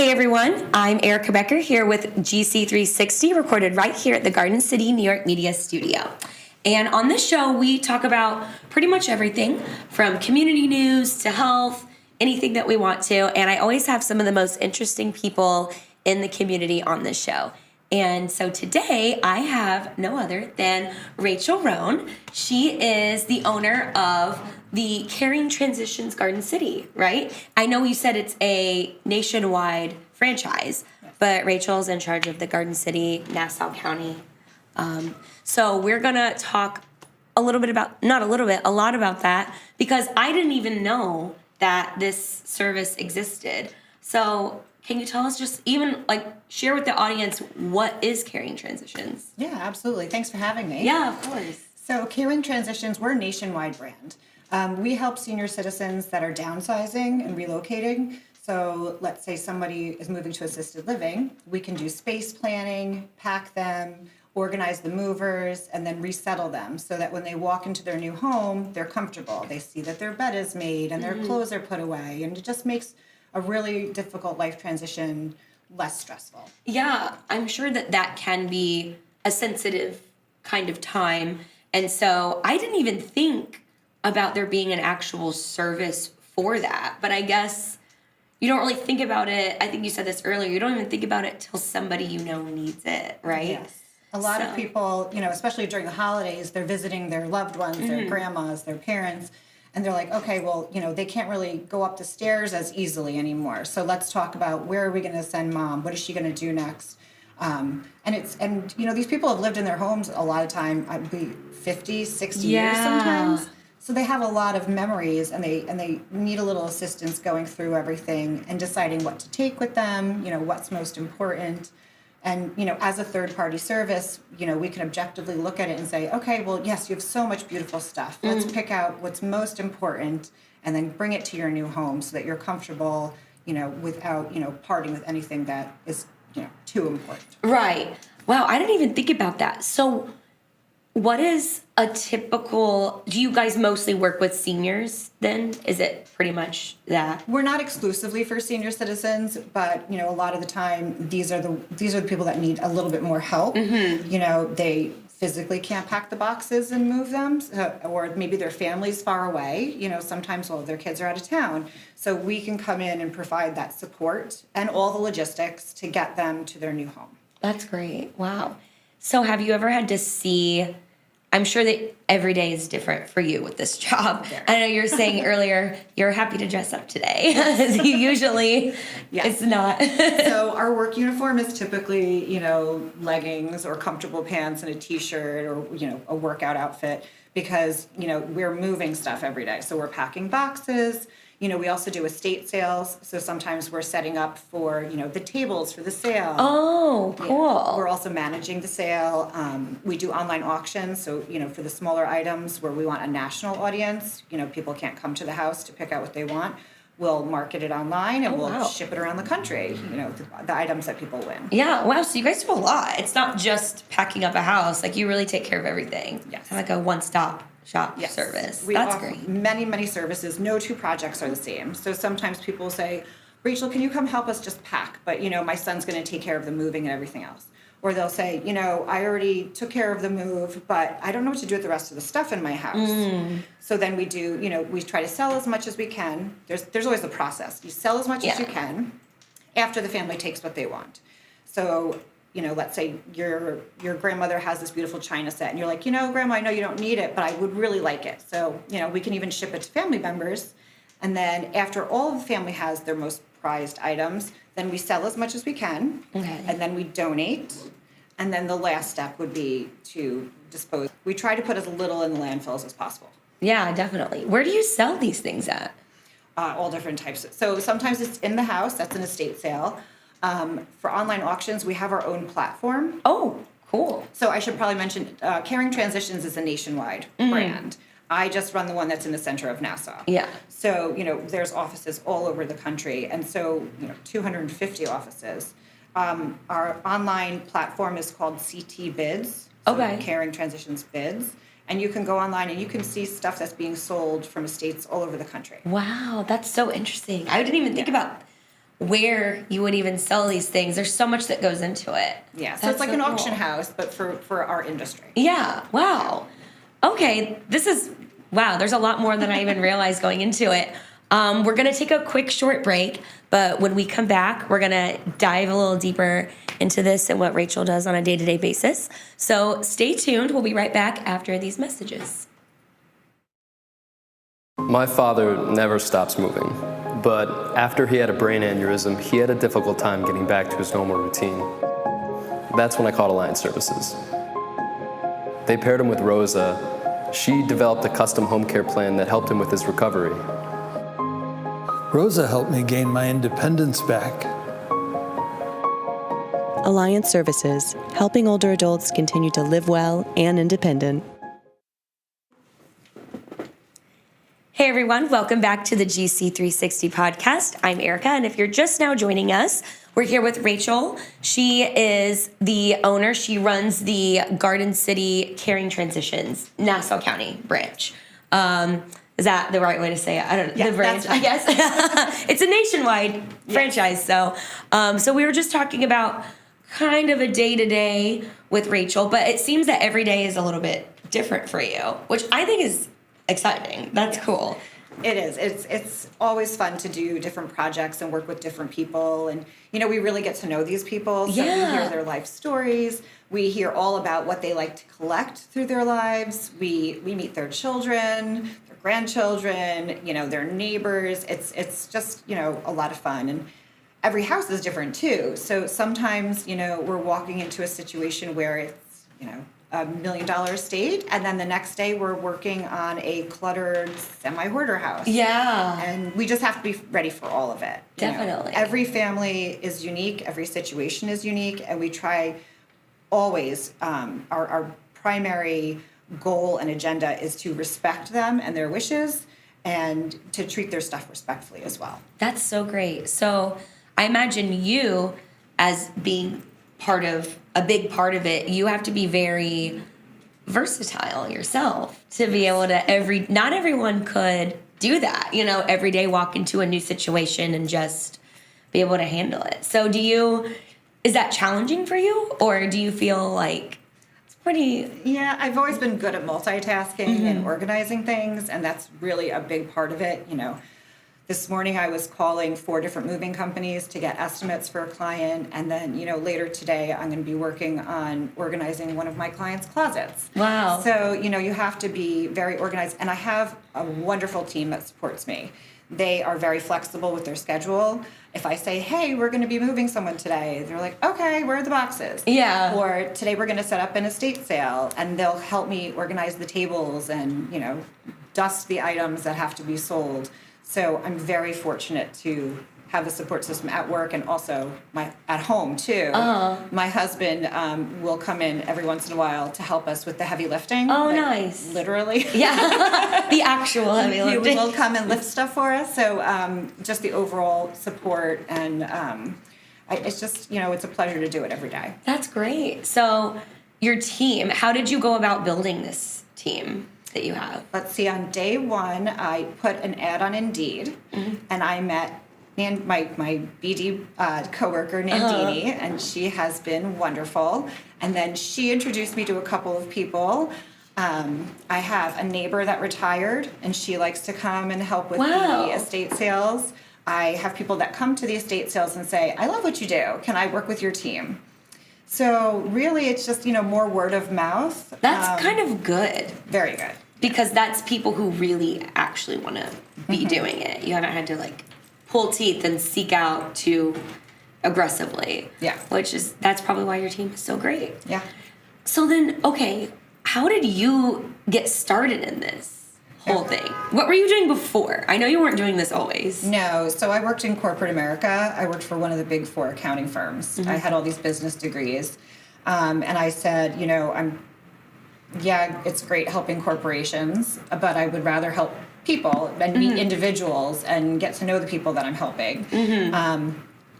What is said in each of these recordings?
Hey everyone, I'm Erica Becker here with GC360, recorded right here at the Garden City, New York Media Studio. And on this show, we talk about pretty much everything from community news to health, anything that we want to. And I always have some of the most interesting people in the community on this show. And so today I have no other than Rachel Rohn. She is the owner of the Caring Transitions Garden City, right? I know you said it's a nationwide franchise, but Rachel's in charge of the Garden City, Nassau County. So we're going to talk a lot about that, because I didn't even know that this service existed. So can you tell us, just even share with the audience, what is Caring Transitions? Yeah, absolutely. Thanks for having me. Yeah, of course. So Caring Transitions, we're a nationwide brand. We help senior citizens that are downsizing and relocating. So let's say somebody is moving to assisted living. We can do space planning, pack them, organize the movers, and then resettle them so that when they walk into their new home, they're comfortable. They see that their bed is made and their clothes are put away. And it just makes a really difficult life transition less stressful. Yeah, I'm sure that can be a sensitive kind of time. And so I didn't even think about there being an actual service for that. But I guess you don't really think about it. I think you said this earlier. You don't even think about it till somebody you know needs it, right? Yes. A lot of people, especially during the holidays, they're visiting their loved ones, their grandmas, their parents, and they're like, okay, well, they can't really go up the stairs as easily anymore. So let's talk about, where are we going to send mom? What is she going to do next? And these people have lived in their homes a lot of time, I'd be 50, 60 years sometimes. So they have a lot of memories, and they need a little assistance going through everything and deciding what to take with them, what's most important. And, as a third-party service, we can objectively look at it and say, okay, well, yes, you have so much beautiful stuff. Let's pick out what's most important and then bring it to your new home so that you're comfortable, without, parting with anything that is, too important. Right. Wow, I didn't even think about that. So what is a typical, do you guys mostly work with seniors then? Is it pretty much that? We're not exclusively for senior citizens, but a lot of the time these are the people that need a little bit more help. They physically can't pack the boxes and move them, or maybe their family's far away. Sometimes their kids are out of town. So we can come in and provide that support and all the logistics to get them to their new home. That's great. Wow. So have you ever had to see, I'm sure that every day is different for you with this job. I know you were saying earlier you're happy to dress up today. Usually it's not. So our work uniform is typically, leggings or comfortable pants and a t-shirt or, a workout outfit, because, we're moving stuff every day. So we're packing boxes. We also do estate sales, so sometimes we're setting up for, the tables for the sale. Oh, cool. Yeah. We're also managing the sale. We do online auctions, so, for the smaller items where we want a national audience, people can't come to the house to pick out what they want. We'll market it online and we'll ship it around the country, the items that people win. Yeah, wow, so you guys do a lot. It's not just packing up a house, you really take care of everything. Yes. Kind of like a one-stop shop service. We That's offer great. many, many services. No two projects are the same. So sometimes people say, Rachel, can you come help us just pack? But, my son's going to take care of the moving and everything else. Or they'll say, I already took care of the move, but I don't know what to do with the rest of the stuff in my house. So then we do, we try to sell as much as we can. There's always the process. You sell as much as you can after the family takes what they want. So let's say your grandmother has this beautiful china set, and you're like, Grandma, I know you don't need it, but I would really like it. So, we can even ship it to family members. And then after all the family has their most prized items, then we sell as much as we can, and then we donate. And then the last step would be to dispose. We try to put as little in the landfills as possible. Yeah, definitely. Where do you sell these things at? All different types. So sometimes it's in the house. That's an estate sale. For online auctions, we have our own platform. Oh, cool. So I should probably mention, Caring Transitions is a nationwide brand. I just run the one that's in the center of Nassau. Yeah. So, there's offices all over the country. And so, 250 offices. Our online platform is called CT Bids. So Caring Transitions Bids. And you can go online and you can see stuff that's being sold from estates all over the country. Wow, that's so interesting. I didn't even think about where you would even sell these things. There's so much that goes into it. Yeah, so it's like an auction house, but for our industry. Yeah, wow. Okay, wow, there's a lot more than I even realized going into it. We're going to take a quick short break, but when we come back, we're going to dive a little deeper into this and what Rachel does on a day-to-day basis. So stay tuned. We'll be right back after these messages. My father never stops moving, but after he had a brain aneurysm, he had a difficult time getting back to his normal routine. That's when I called Alliance Services. They paired him with Rosa. She developed a custom home care plan that helped him with his recovery. Rosa helped me gain my independence back. Alliance Services, helping older adults continue to live well and independent. Hey everyone, welcome back to the GC360 podcast. I'm Erica, and if you're just now joining us, we're here with Rachel. She is the owner. She runs the Garden City Caring Transitions, Nassau County branch. Is that the right way to say it? I don't know. Yeah, the branch, I guess. It's a nationwide franchise. So we were just talking about kind of a day-to-day with Rachel, but it seems that every day is a little bit different for you, which I think is exciting. That's cool. It is. It's always fun to do different projects and work with different people. And, we really get to know these people. So we hear their life stories. We hear all about what they like to collect through their lives. We meet their children, their grandchildren, their neighbors. It's just, a lot of fun. And every house is different too. So sometimes, we're walking into a situation where it's, $1 million estate, and then the next day we're working on a cluttered semi-hoarder house. Yeah. And we just have to be ready for all of it. Definitely. Every family is unique, every situation is unique, and we try always, our primary goal and agenda is to respect them and their wishes and to treat their stuff respectfully as well. That's so great. So I imagine you, as being a big part of it, you have to be very versatile yourself to be able to not everyone could do that, every day walk into a new situation and just be able to handle it. So is that challenging for you, or do you feel like it's pretty? Yeah, I've always been good at multitasking and organizing things, and that's really a big part of it. This morning I was calling 4 different moving companies to get estimates for a client, and then, later today I'm going to be working on organizing one of my clients' closets. Wow. So, you have to be very organized, and I have a wonderful team that supports me. They are very flexible with their schedule. If I say, hey, we're going to be moving someone today, they're like, okay, where are the boxes? Yeah. Or today we're going to set up an estate sale, and they'll help me organize the tables and, dust the items that have to be sold. So I'm very fortunate to have a support system at work and also at home too. My husband will come in every once in a while to help us with the heavy lifting. Oh, nice. Literally. Yeah, the actual heavy lifting. He will come and lift stuff for us. So just the overall support, and it's just, it's a pleasure to do it every day. That's great. So your team, how did you go about building this team that you have? Let's see, on day one, I put an ad on Indeed, and I met my BD coworker, Nandini, and she has been wonderful. And then she introduced me to a couple of people. I have a neighbor that retired, and she likes to come and help with the estate sales. I have people that come to the estate sales and say, I love what you do. Can I work with your team? So really, it's just, more word of mouth. That's kind of good. Very good. Because that's people who really actually want to be doing it. You haven't had to pull teeth and seek out too aggressively. Yeah. That's probably why your team is so great. Yeah. So then, okay, how did you get started in this whole thing? What were you doing before? I know you weren't doing this always. No, so I worked in corporate America. I worked for one of the big 4 accounting firms. I had all these business degrees. And I said, it's great helping corporations, but I would rather help people and meet individuals and get to know the people that I'm helping. And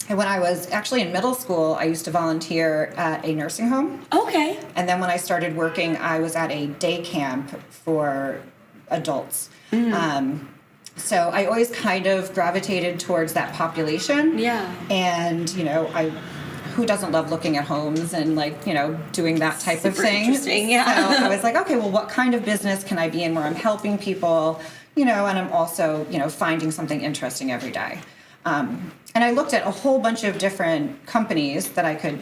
when I was actually in middle school, I used to volunteer at a nursing home. Okay. And then when I started working, I was at a day camp for adults. So I always kind of gravitated towards that population. Yeah. And, who doesn't love looking at homes and doing that type of Super thing? interesting, yeah. So I was like, okay, well, what kind of business can I be in where I'm helping people, and I'm also, finding something interesting every day. And I looked at a whole bunch of different companies that I could,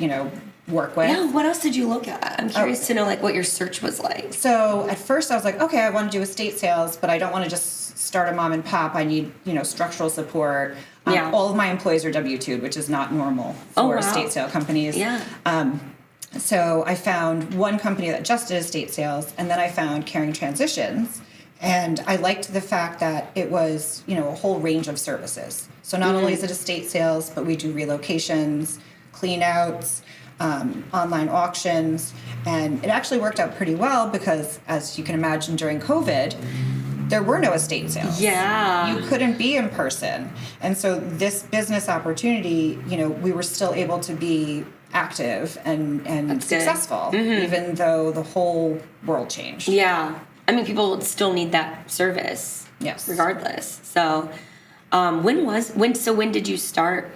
work with. Yeah, what else did you look at? I'm curious to know what your search was like. So at first I was like, okay, I want to do estate sales, but I don't want to just start a mom and pop. I need, structural support. All of my employees are W-2'd, which is not normal for estate sale companies. Yeah. So I found one company that just did estate sales, and then I found Caring Transitions. And I liked the fact that it was, a whole range of services. So not only is it estate sales, but we do relocations, clean outs, online auctions. And it actually worked out pretty well because, as you can imagine, during COVID, there were no estate sales. Yeah. You couldn't be in person. And so this business opportunity, we were still able to be active and successful, even though the whole world changed. Yeah. I mean, people would still need that service. Yes. Regardless. So, when did you start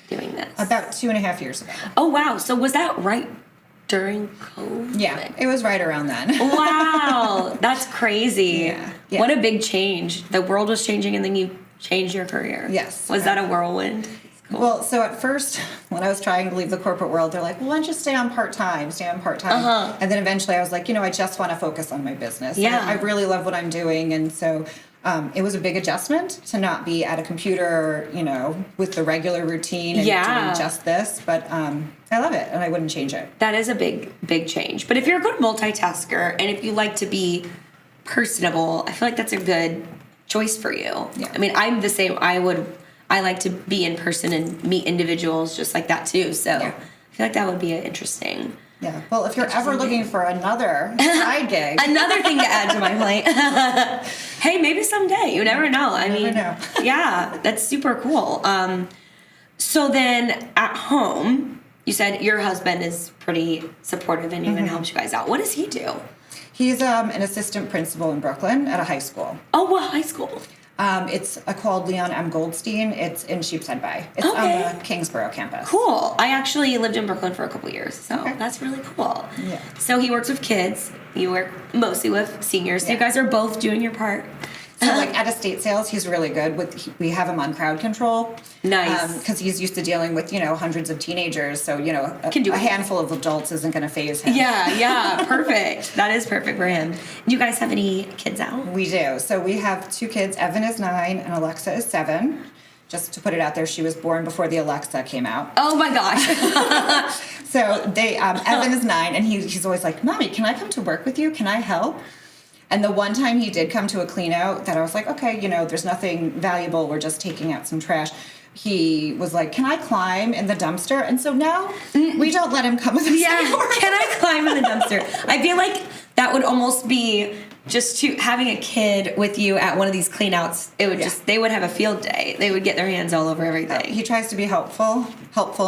doing this? About 2.5 years ago. Oh, wow. So was that right during COVID? Yeah, it was right around then. Wow. That's crazy. Yeah. What a big change. The world was changing and then you changed your career. Yes. Was that a whirlwind? Cool. Well, so at first, when I was trying to leave the corporate world, they're like, well, why don't you stay on part-time? And then eventually I was like, I just want to focus on my business. Yeah. I really love what I'm doing. And so it was a big adjustment to not be at a computer, with the regular routine and doing just this. But I love it, and I wouldn't change it. That is a big, big change. But if you're a good multitasker and if you like to be personable, I feel like that's a good choice for you. Yeah. I mean, I'm the same. I like to be in person and meet individuals just like that too. So I feel like that would be interesting. Yeah. Well, if you're ever looking for another side gig. Another thing to add to my plate. Hey, maybe someday. You never know. I mean, yeah, that's super cool. So then at home, you said your husband is pretty supportive and even helps you guys out. What does he do? He's an assistant principal in Brooklyn at a high school. Oh, what high school? It's called Leon M. Goldstein. It's in Sheepshead Bay. It's on the Kingsborough campus. Cool. I actually lived in Brooklyn for a couple years, so that's really cool. Yeah. So he works with kids. You work mostly with seniors. So you guys are both doing your part. So at estate sales, he's really good we have him on crowd control. Nice. Because he's used to dealing with, hundreds of teenagers. So, a handful of adults isn't going to faze him. Yeah, perfect. That is perfect for him. Do you guys have any kids out? We do. So we have 2 kids. Evan is 9 and Alexa is 7. Just to put it out there, she was born before the Alexa came out. Oh my gosh. So Evan is 9 and he's always like, Mommy, can I come to work with you? Can I help? And the one time he did come to a clean out that I was like, okay, there's nothing valuable. We're just taking out some trash. He was like, can I climb in the dumpster? And so now we don't let him come with us anymore. Can I climb in the dumpster? I feel like that would almost be just having a kid with you at one of these clean outs. It would they would have a field day. They would get their hands all over everything. He tries to be helpful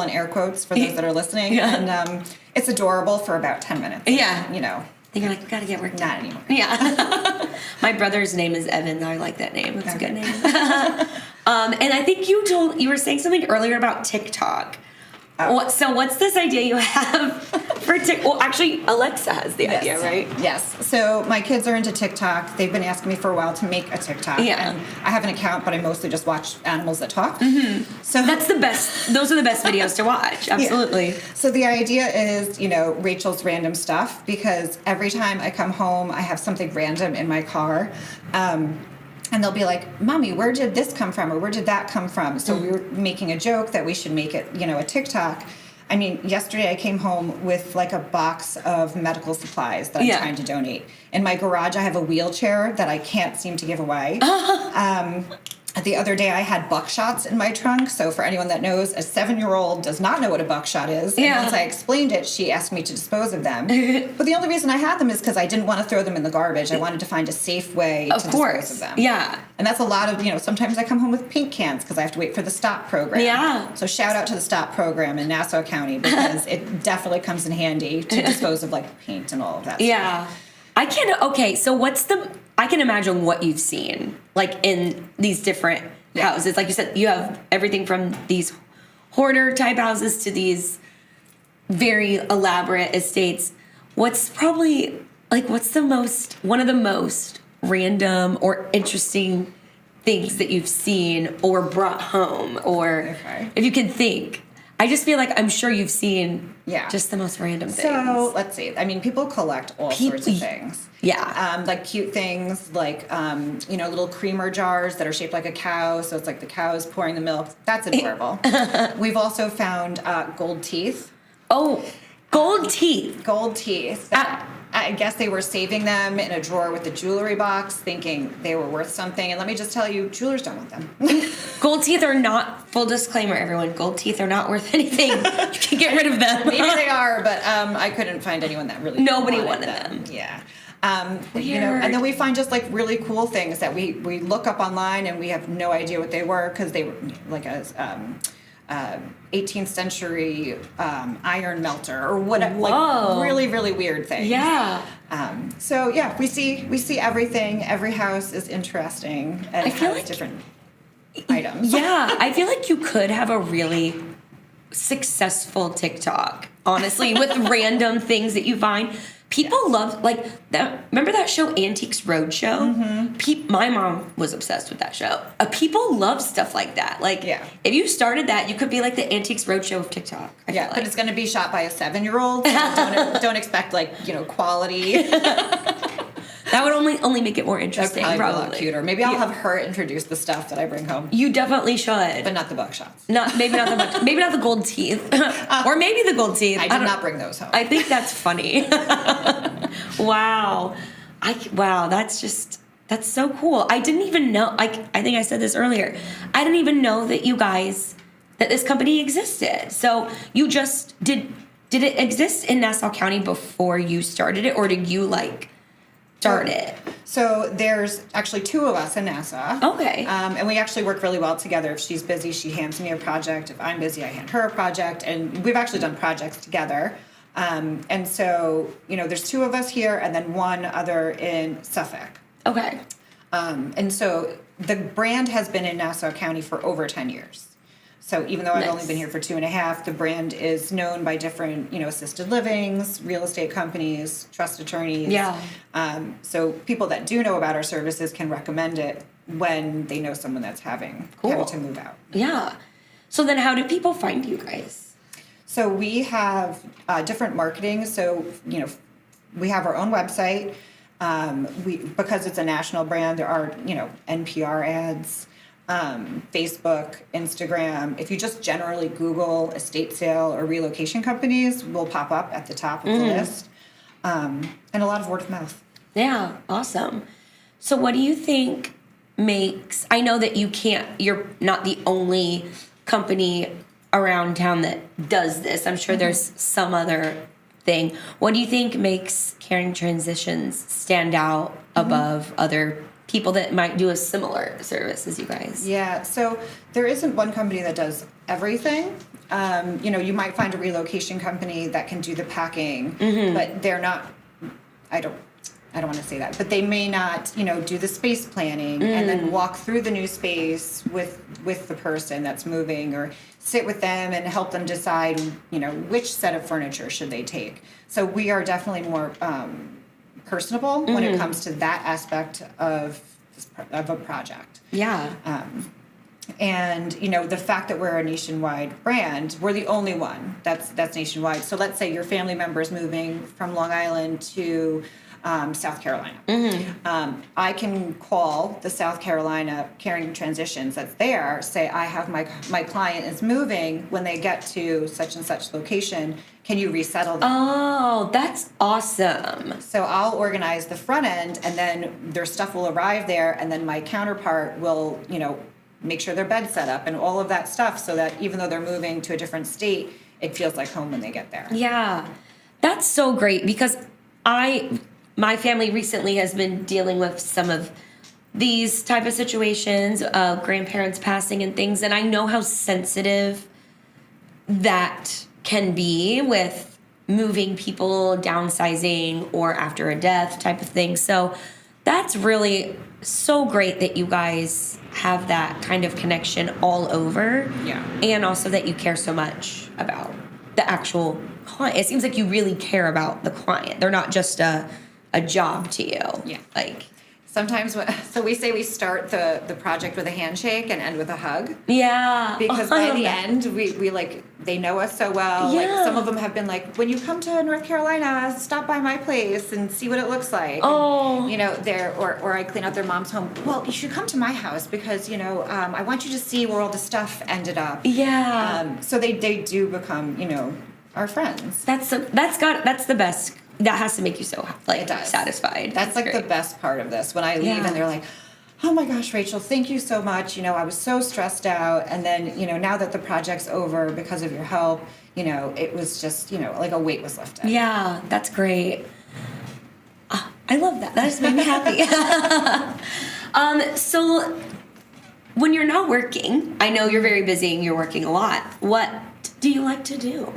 in air quotes for those that are listening. And it's adorable for about 10 minutes. Yeah. And you're like, we gotta get work done. Not anymore. Yeah. My brother's name is Evan. I like that name. It's a good name. And I think you were saying something earlier about TikTok. So what's this idea you have for TikTok? Well, actually, Alexa has the idea, right? Yes. So my kids are into TikTok. They've been asking me for a while to make a TikTok. Yeah. And I have an account, but I mostly just watch animals that talk. So that's the best. Those are the best videos to watch. Absolutely. Yeah. So the idea is, Rachel's random stuff, because every time I come home, I have something random in my car. And they'll be like, Mommy, where did this come from? Or where did that come from? So we were making a joke that we should make it, a TikTok. I mean, yesterday I came home with like a box of medical supplies that I'm trying to donate. In my garage, I have a wheelchair that I can't seem to give away. The other day I had buckshots in my trunk. So for anyone that knows, a 7-year-old does not know what a buckshot is. And once I explained it, she asked me to dispose of them. But the only reason I had them is because I didn't want to throw them in the garbage. I wanted to find a safe way to dispose of them. Yeah. And that's a lot of, sometimes I come home with paint cans because I have to wait for the STOP program. Yeah. So shout out to the STOP program in Nassau County, because it definitely comes in handy to dispose of like paint and all of that stuff. I can't. Okay, so what's the I can imagine what you've seen, like in these different houses. Like you said, you have everything from these hoarder type houses to these very elaborate estates. What's probably what's one of the most random or interesting things that you've seen or brought home, or if you can think? I just feel like I'm sure you've seen just the most random things. So let's see. I mean, people collect all sorts of things. Yeah. Like cute things, like, little creamer jars that are shaped like a cow. So it's like the cow is pouring the milk. That's adorable. We've also found gold teeth. Oh, gold teeth. Gold teeth. I guess they were saving them in a drawer with the jewelry box, thinking they were worth something. And let me just tell you, jewelers don't want them. Gold teeth are not, full disclaimer, everyone, gold teeth are not worth anything. You can get rid of them. Maybe they are, but I couldn't find anyone that really Nobody wanted them. Yeah. And then we find just like really cool things that we look up online and we have no idea what they were, because they were like a 18th century iron melter or whatever, like really, really weird things. Yeah. We see everything. Every house is interesting and has different items. Yeah, I feel like you could have a really successful TikTok, honestly, with random things that you find. People love, like, that. Remember that show, Antiques Roadshow? Mm-hmm. My mom was obsessed with that show. People love stuff like that. Like, if you started that, you could be like the Antiques Roadshow of TikTok. I feel like. But it's going to be shot by a 7-year-old. So don't expect, quality. That would only make it more interesting. That'd probably be a lot cuter. Maybe I'll have her introduce the stuff that I bring home. You definitely should, but not the buckshots. Maybe not the gold teeth, or maybe the gold teeth. I did not bring those home. I think that's funny. Wow, that's so cool. I didn't even know. I think I said this earlier. I didn't even know that that this company existed. So you just did it exist in Nassau County before you started it, or did you start it? So there's actually 2 of us in Nassau. Okay. And we actually work really well together. If she's busy, she hands me a project. If I'm busy, I hand her a project. And we've actually done projects together. And so, there's 2 of us here and then 1 other in Suffolk. Okay. And so the brand has been in Nassau County for over 10 years. So even though I've only been here for 2.5, the brand is known by different, assisted livings, real estate companies, trust attorneys. Yeah. So people that do know about our services can recommend it when they know someone that's having to move out. Yeah. So then how do people find you guys? So we have different marketing. So, we have our own website. Because it's a national brand, there are, NPR ads. Facebook, Instagram. If you just generally Google estate sale or relocation companies, will pop up at the top of the list. And a lot of word of mouth. Yeah, awesome. So what do you think I know that you're not the only company around town that does this. I'm sure there's some other thing. What do you think makes Caring Transitions stand out above other people that might do a similar service as you guys? Yeah, so there isn't one company that does everything. You might find a relocation company that can do the packing, but they're not, I don't want to say that, but they may not, do the space planning and then walk through the new space with the person that's moving, or sit with them and help them decide, which set of furniture should they take. So we are definitely more personable when it comes to that aspect of a project. Yeah. And the fact that we're a nationwide brand, we're the only one that's nationwide. So let's say your family member is moving from Long Island to South Carolina. I can call the South Carolina Caring Transitions that's there, say, I have my client is moving. When they get to such and such location, can you resettle them? Oh, that's awesome. So I'll organize the front end, and then their stuff will arrive there, and then my counterpart will, make sure their bed's set up and all of that stuff, so that even though they're moving to a different state, it feels like home when they get there. Yeah, that's so great, because my family recently has been dealing with some of these type of situations, grandparents passing and things, and I know how sensitive that can be with moving people, downsizing, or after a death type of thing. So That's really so great that you guys have that kind of connection all over. Yeah. And also that you care so much about the actual client. It seems like you really care about the client. They're not just a job to you. Yeah. Like, Sometimes, so we say we start the project with a handshake and end with a hug. yeah. Because I by love the that. end, we like, they know us so well. Yeah. Like, some of them have been like, when you come to North Carolina, stop by my place and see what it looks like. Oh. And, you know, or I clean out their mom's home. Well, you should come to my house because, you know, I want you to see where all the stuff ended up. Yeah. So they do become, you know, our friends. That's the best. That has to make you so like It does. satisfied. That's like great. the best part of this. When I leave Yeah. and they're like, oh my gosh, Rachel, thank you so much. You know, I was so stressed out. And then, you know, now that the project's over because of your help, you know, it was just, you know, like a weight was lifted. Yeah, that's great. I love that. That just made me happy. So when you're not working, I know you're very busy and you're working a lot. What do you like to do?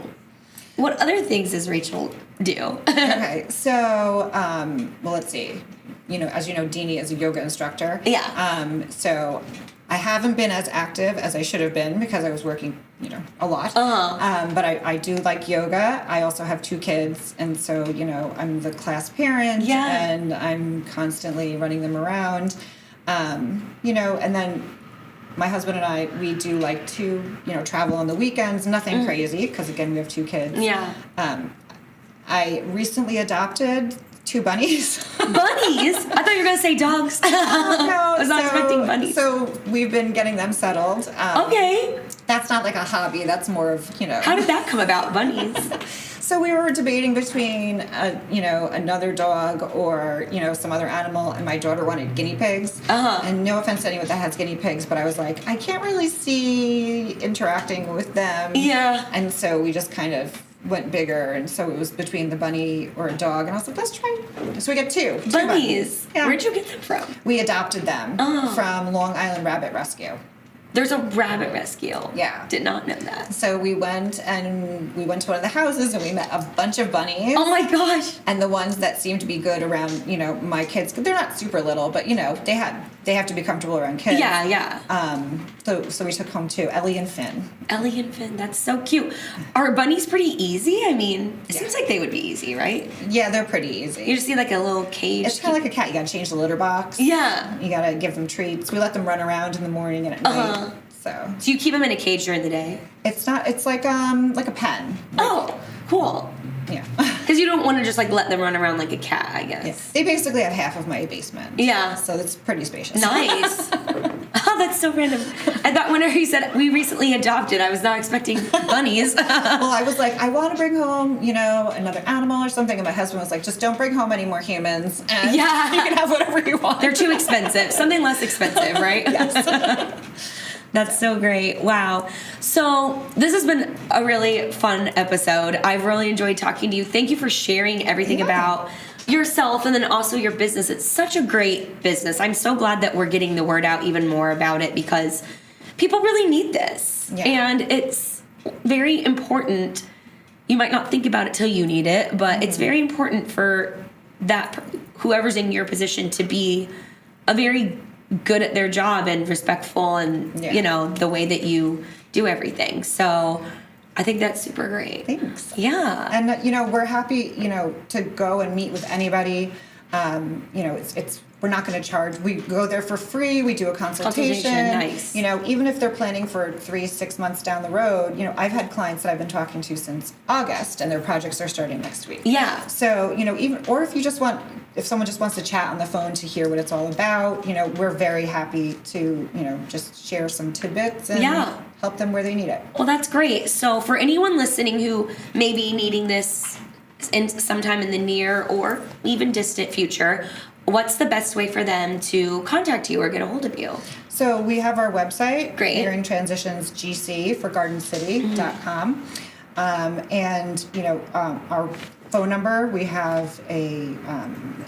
What other things does Rachel do? Okay, so, well, let's see. You know, as you know, Deanie is a yoga instructor. Yeah. So I haven't been as active as I should have been because I was working, you know, a lot. But I do like yoga. I also have 2 kids, and so, you know, I'm the class parent, Yeah. and I'm constantly running them around. You know, and then my husband and I, we do like to, you know, travel on the weekends. Nothing crazy because, again, we have 2 kids. Yeah. I recently adopted 2 bunnies. Bunnies? I thought you were going to say dogs. No, I was not expecting bunnies. So we've been getting them settled. Okay. That's not like a hobby. That's more of, you know. How did that come about, bunnies? So we were debating between, you know, another dog or, you know, some other animal, and my daughter wanted guinea pigs. And no offense to anyone that has guinea pigs, but I was like, I can't really see interacting with them. Yeah. And so we just kind of went bigger, and so it was between the bunny or a dog, and I was like, let's try. So we get two Bunnies. Yeah. Where'd you get them from? We adopted them from Long Island Rabbit Rescue. There's a rabbit rescue. Yeah. Did not know that. So we went to one of the houses, and we met a bunch of bunnies. Oh my gosh. And the ones that seemed to be good around, you know, my kids, they're not super little, but, you know, they have to be comfortable around kids. Yeah, yeah. So we took home 2, Ellie and Finn. Ellie and Finn, that's so cute. Are bunnies pretty easy? I mean, it seems like they would be easy, right? Yeah, they're pretty easy. You just see like a little cage. It's kind of like a cat. You got to change the litter box. Yeah. You got to give them treats. We let them run around in the morning and at night. So Do you keep them in a cage during the day? it's not. It's like a pen. Oh, cool. Yeah. Because you don't want to just like let them run around like a cat, I guess. Yeah. They basically have half of my basement. Yeah. So it's pretty spacious. Nice. Oh, that's so random. I thought whenever you said we recently adopted, I was not expecting bunnies. Well, I was like, I want to bring home, you know, another animal or something, and my husband was like, just don't bring home any more humans. And Yeah. you can have whatever you want. They're too expensive. Something less expensive, right? Yes. That's so great. Wow. So this has been a really fun episode. I've really enjoyed talking to you. Thank you for sharing everything about yourself and then also your business. It's such a great business. I'm so glad that we're getting the word out even more about it because people really need this. Yeah. And it's very important. You might not think about it till you need it, but it's very important for that whoever's in your position to be a very good at their job and respectful and you know the way that you do everything. So I think that's super great. Thanks. Yeah. And you know, we're happy, you know, to go and meet with anybody. You know, it's we're not going to charge. We go there for free. We do a consultation. Nice. You know, even if they're planning for 3-6 months down the road, you know, I've had clients that I've been talking to since August, and their projects are starting next week. Yeah. So, you know, if someone just wants to chat on the phone to hear what it's all about, you know, we're very happy to, you know, just share some tidbits and help them where they need it. Well, that's great. So for anyone listening who may be needing this sometime in the near or even distant future, what's the best way for them to contact you or get a hold of you? So we have our website, Great. Gearing Transitions GC for GardenCity.com. And, you know, our phone number, we have a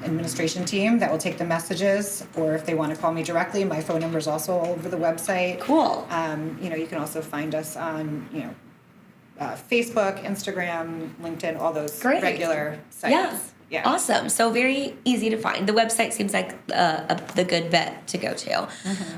administration team that will take the messages, or if they want to call me directly, my phone number is also all over the website. Cool. You know, you can also find us on, you know, Facebook, Instagram, LinkedIn, all those Great. regular sites. Yeah. Yeah. Awesome. So very easy to find. The website seems like the good bet to go to.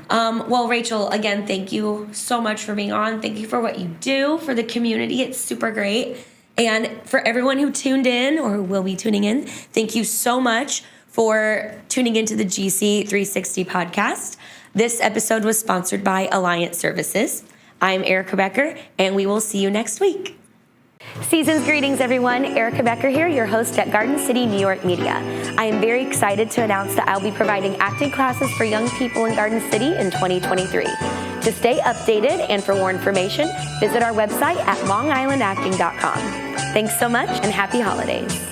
Well, Rachel, again, thank you so much for being on. Thank you for what you do for the community. It's super great. And for everyone who tuned in or who will be tuning in, thank you so much for tuning into the GC 360 podcast. This episode was sponsored by Alliance Services. I'm Erica Becker, and we will see you next week. Season's greetings, everyone. Erica Becker here, your host at Garden City, New York Media. I am very excited to announce that I'll be providing acting classes for young people in Garden City in 2023. To stay updated and for more information, visit our website at longislandacting.com. Thanks so much and happy holidays.